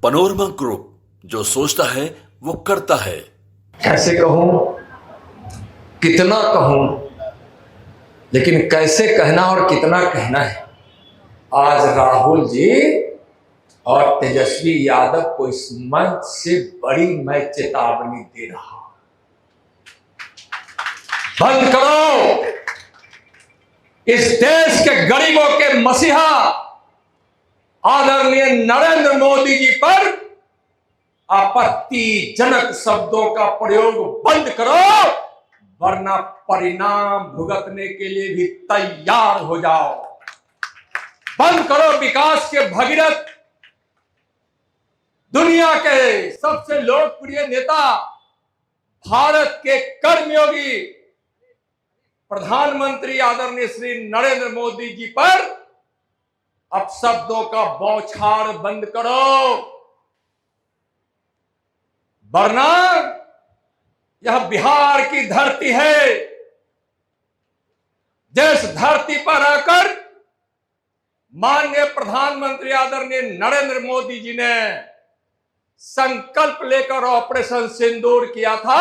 Panorama group, जो सोचता है वो करता है। कैसे कहूं, कितना कहूं, लेकिन कैसे कहना और कितना कहना है। आज राहुल जी और तेजस्वी यादव को इस मंच से बड़ी मैं चेतावनी दे रहा हूं। बंद करो इस देश के गरीबों के मसीहा आदरणीय नरेंद्र मोदी जी पर आपत्तिजनक शब्दों का प्रयोग बंद करो, वरना परिणाम भुगतने के लिए भी तैयार हो जाओ। बंद करो विकास के भगीरथ, दुनिया के सबसे लोकप्रिय नेता, भारत के कर्मयोगी प्रधानमंत्री आदरणीय श्री नरेंद्र मोदी जी पर अपशब्दों का बौछार बंद करो, वरना यह बिहार की धरती है, जिस धरती पर आकर माननीय प्रधानमंत्री आदरणीय नरेंद्र मोदी जी ने संकल्प लेकर ऑपरेशन सिंदूर किया था।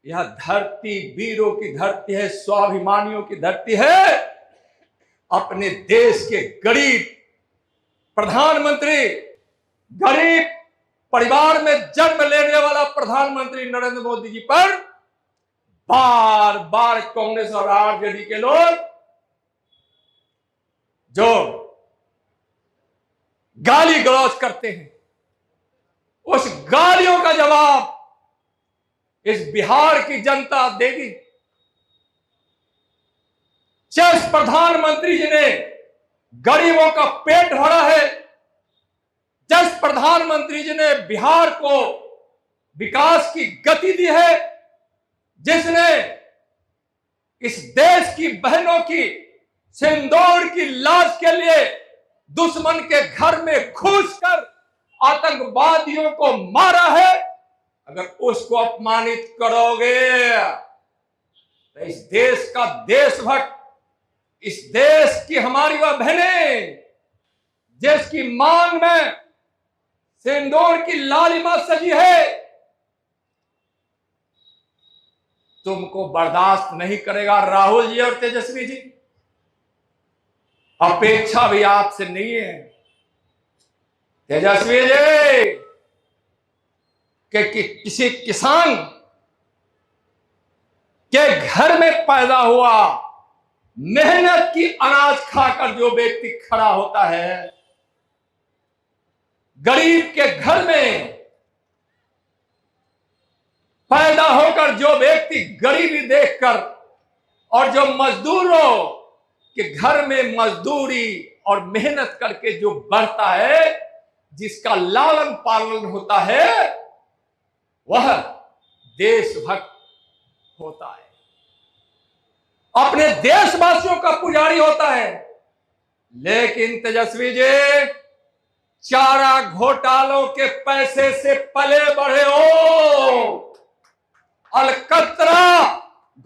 यह धरती वीरों की धरती है, स्वाभिमानियों की धरती है। अपने देश के गरीब प्रधानमंत्री, गरीब परिवार में जन्म लेने वाला प्रधानमंत्री नरेंद्र मोदी जी पर बार बार कांग्रेस और आरजेडी के लोग जो गाली गलौज करते हैं, उस गालियों का जवाब इस बिहार की जनता देगी। जिस प्रधानमंत्री जी ने गरीबों का पेट भरा है, जिस प्रधानमंत्री जी ने बिहार को विकास की गति दी है, जिसने इस देश की बहनों की सिंदूर की लाश के लिए दुश्मन के घर में घुसकर आतंकवादियों को मारा है, अगर उसको अपमानित करोगे तो इस देश का देशभक्त, इस देश की हमारी वह बहनें जिसकी मांग में सिंदूर की लालिमा सजी है, तुमको बर्दाश्त नहीं करेगा। राहुल जी और तेजस्वी जी, अपेक्षा भी आपसे नहीं है तेजस्वी जी कि किसी किसान के घर में पैदा हुआ, मेहनत की अनाज खाकर जो व्यक्ति खड़ा होता है, गरीब के घर में पैदा होकर जो व्यक्ति गरीबी देखकर और जो मजदूरों के घर में मजदूरी और मेहनत करके जो बढ़ता है, जिसका लालन पालन होता है, वह देशभक्त होता है, अपने देशवासियों का पुजारी होता है। लेकिन तेजस्वी जी, चारा घोटालों के पैसे से पले बढ़े हो, अलकतरा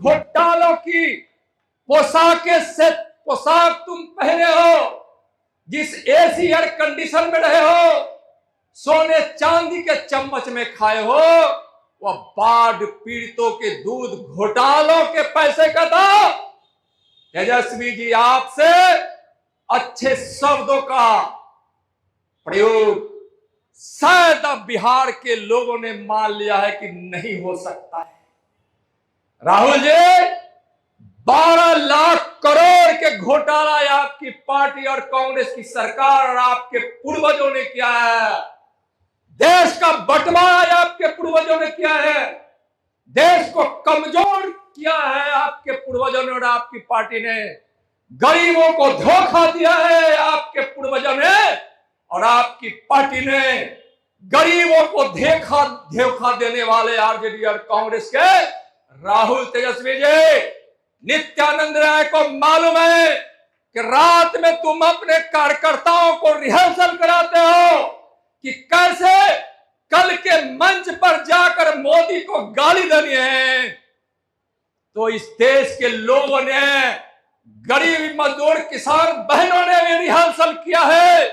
घोटालों की पोशाक तुम पहने हो, जिस एसी एयर कंडीशन में रहे हो, सोने चांदी के चम्मच में खाए हो, वह बाढ़ पीड़ितों के दूध घोटालों के पैसे का था। तेजस्वी जी, आपसे अच्छे शब्दों का प्रयोग शायद अब बिहार के लोगों ने मान लिया है कि नहीं हो सकता है। राहुल जी, 12 लाख करोड़ के घोटाला आपकी पार्टी और कांग्रेस की सरकार और आपके पूर्वजों ने किया है। देश का बंटवारा आपके पूर्वजों ने किया है, देश को कमजोर किया है आपके पूर्वजों ने और आपकी पार्टी ने, गरीबों को धोखा दिया है आपके पूर्वजों ने और आपकी पार्टी ने। गरीबों को धोखा देने वाले आरजेडी और कांग्रेस के राहुल तेजस्वी जी, नित्यानंद राय को मालूम है कि रात में तुम अपने कार्यकर्ताओं को रिहर्सल कराते हो कि कैसे कल के मंच पर जाकर मोदी को गाली देनी है। तो इस देश के लोगों ने, गरीब मजदूर किसान बहनों ने भी रिहर्सल किया है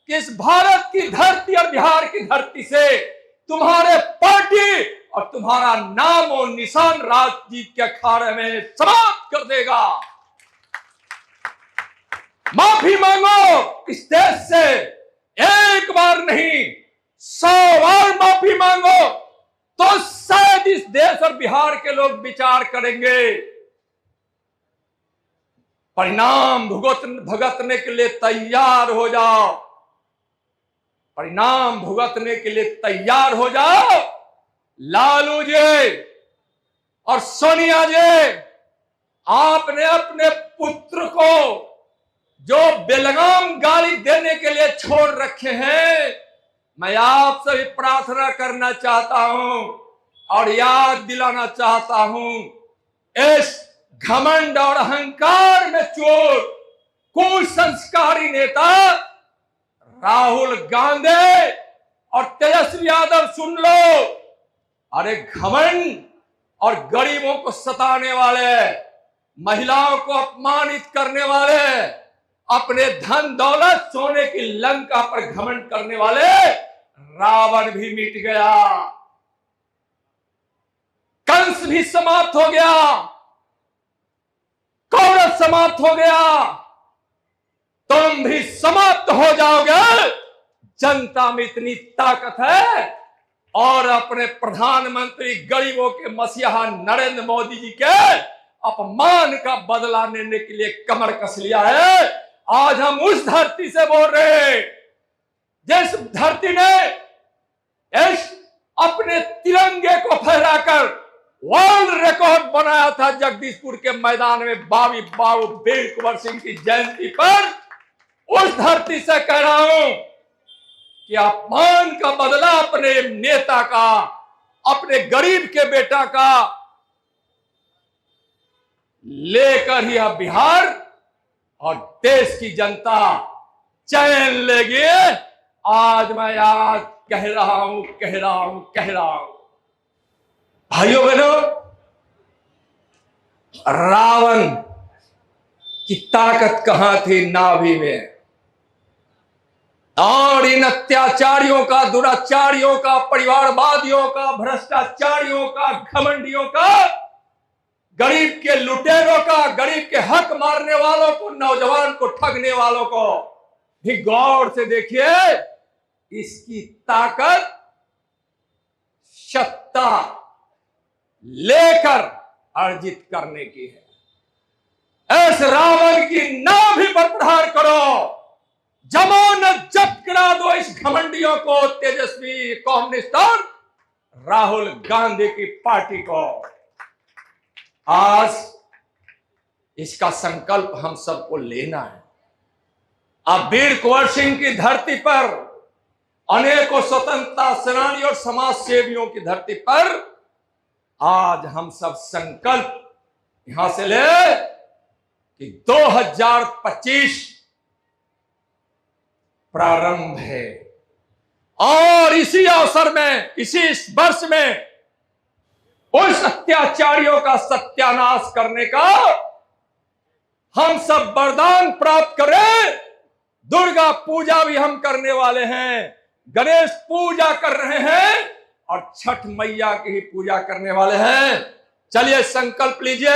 कि इस भारत की धरती और बिहार की धरती से तुम्हारे पार्टी और तुम्हारा नाम और निशान राजनीति के अखाड़े में समाप्त कर देगा। माफी मांगो इस देश से, एक बार नहीं 100 बार माफी मांगो, तो शायद इस देश और बिहार के लोग विचार करेंगे। परिणाम भुगतने के लिए तैयार हो जाओ, परिणाम भुगतने के लिए तैयार हो जाओ। लालू जी और सोनिया जी, आपने अपने पुत्र को जो बेलगाम गाली देने के लिए छोड़ रखे हैं, मैं आपसे भी प्रार्थना करना चाहता हूं और याद दिलाना चाहता हूं, इस घमंड और अहंकार में चोर कुसंस्कारी नेता राहुल गांधी और तेजस्वी यादव, सुन लो। अरे घमंड और गरीबों को सताने वाले, महिलाओं को अपमानित करने वाले, अपने धन दौलत सोने की लंका पर घमंड करने वाले रावण भी मिट गया, कंस भी समाप्त हो गया, कौरव समाप्त हो गया, तुम भी समाप्त हो जाओगे। जनता में इतनी ताकत है और अपने प्रधानमंत्री गरीबों के मसीहा नरेंद्र मोदी जी के अपमान का बदला लेने के लिए कमर कस लिया है। आज हम उस धरती से बोल रहे हैं जिस धरती ने इस अपने तिरंगे को फहराकर वर्ल्ड रिकॉर्ड बनाया था जगदीशपुर के मैदान में बाबी बाबू वीर कुंवर सिंह की जयंती पर। उस धरती से कह रहा हूं कि अपमान का बदला अपने नेता का, अपने गरीब के बेटा का लेकर ही अब बिहार और देश की जनता चैन लेगी। आज मैं आज कह रहा हूं भाइयों बहनों, रावण की ताकत कहां थी नाभि में, और इन अत्याचारियों का, दुराचारियों का, परिवारवादियों का, भ्रष्टाचारियों का, घमंडियों का, गरीब के लुटेरों का, गरीब के हक मारने वालों को, नौजवान को ठगने वालों को भी गौर से देखिए। इसकी ताकत सत्ता लेकर अर्जित करने की है। ऐसे रावण की नाभि पर प्रहार करो, जमानत जब्त करा दो इस घमंडियों को, तेजस्वी कम्युनिस्ट और राहुल गांधी की पार्टी को। आज इसका संकल्प हम सबको लेना है। अब वीर कुंवर सिंह की धरती पर, अनेकों स्वतंत्रता सेनानी और समाज सेवियों की धरती पर आज हम सब संकल्प यहां से ले कि 2025 प्रारंभ है और इसी अवसर में, इसी वर्ष में उस अत्याचारियों का सत्यानाश करने का हम सब वरदान प्राप्त करें। दुर्गा पूजा भी हम करने वाले हैं, गणेश पूजा कर रहे हैं और छठ मैया की ही पूजा करने वाले हैं। चलिए संकल्प लीजिए,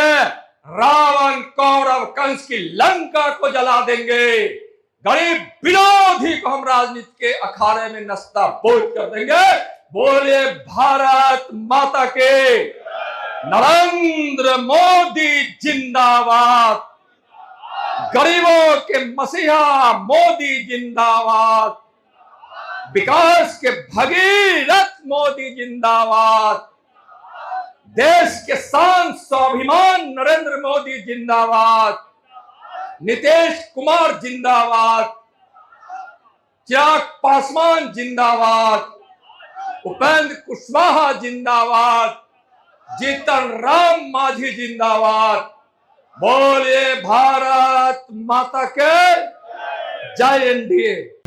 रावण कौरव कंस की लंका को जला देंगे, गरीब विरोधी को हम राजनीति के अखाड़े में नस्ता बोझ कर देंगे। बोले भारत माता के, नरेंद्र मोदी जिंदाबाद, गरीबों के मसीहा मोदी जिंदाबाद, विकास के भगीरथ मोदी जिंदाबाद, देश के शान स्वाभिमान नरेंद्र मोदी जिंदाबाद, नीतीश कुमार जिंदाबाद, चिराग पासवान जिंदाबाद, उपेंद्र कुशवाहा जिंदाबाद, जीतन राम मांझी जिंदाबाद। बोलिए भारत माता के जय। एनडीए।